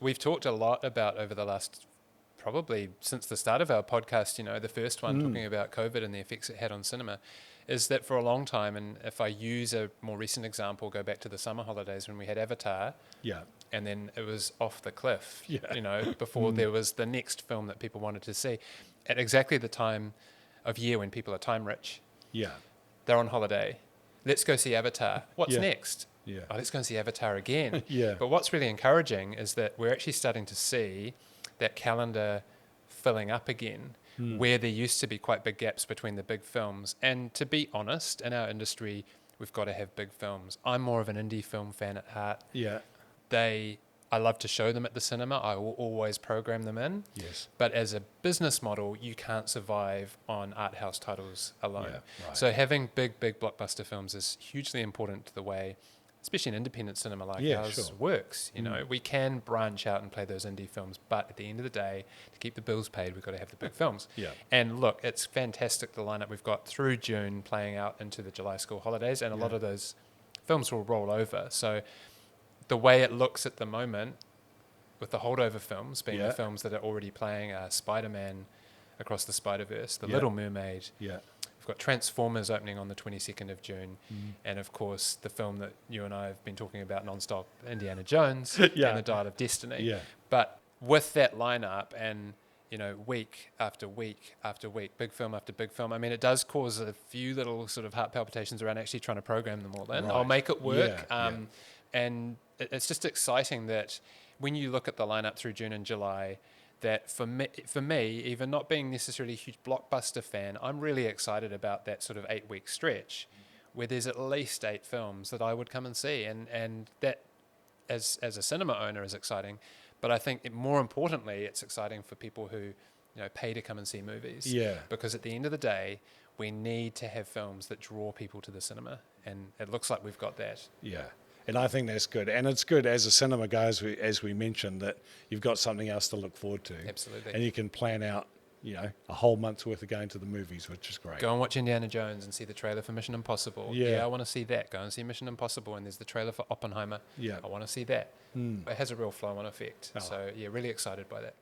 we've talked a lot about over the last, probably since the start of our podcast, the first one talking about COVID and the effects it had on cinema, is that for a long time, and if I use a more recent example, go back to the summer holidays when we had Avatar, and then it was off the cliff, before there was the next film that people wanted to see. At exactly the time of year when people are time rich, they're on holiday. Let's go see Avatar. What's next? Oh, let's go and see Avatar again. But what's really encouraging is that we're actually starting to see that calendar filling up again, where there used to be quite big gaps between the big films. And to be honest, in our industry, we've got to have big films. I'm more of an indie film fan at heart. I love to show them at the cinema. I will always program them in. But as a business model, you can't survive on art house titles alone. So having big blockbuster films is hugely important to the way, especially an independent cinema like ours, works. We can branch out and play those indie films, but at the end of the day, to keep the bills paid, we've got to have the big films. And look, it's fantastic, the lineup we've got through June playing out into the July school holidays, and a lot of those films will roll over. So the way it looks at the moment, with the holdover films being the films that are already playing, Spider-Man Across the Spider-Verse, The Little Mermaid. We've got Transformers opening on the 22nd of June, and of course the film that you and I have been talking about non-stop, Indiana Jones and the Dial of Destiny. But with that lineup and week after week after week, big film after big film, I mean, it does cause a few little sort of heart palpitations around actually trying to program them all in. I'll make it work. And it's just exciting that when you look at the lineup through June and July, that for me, even not being necessarily a huge blockbuster fan, I'm really excited about that sort of 8-week stretch where there's at least 8 films that I would come and see. And that, as a cinema owner, is exciting. But I think more importantly, it's exciting for people who pay to come and see movies. Because at the end of the day, we need to have films that draw people to the cinema. And it looks like we've got that. And I think that's good. And it's good as a cinema guy, as we mentioned, that you've got something else to look forward to. Absolutely. And you can plan out, a whole month's worth of going to the movies, which is great. Go and watch Indiana Jones and see the trailer for Mission Impossible. I want to see that. Go and see Mission Impossible, and there's the trailer for Oppenheimer. I want to see that. It has a real flow-on effect. So, really excited by that.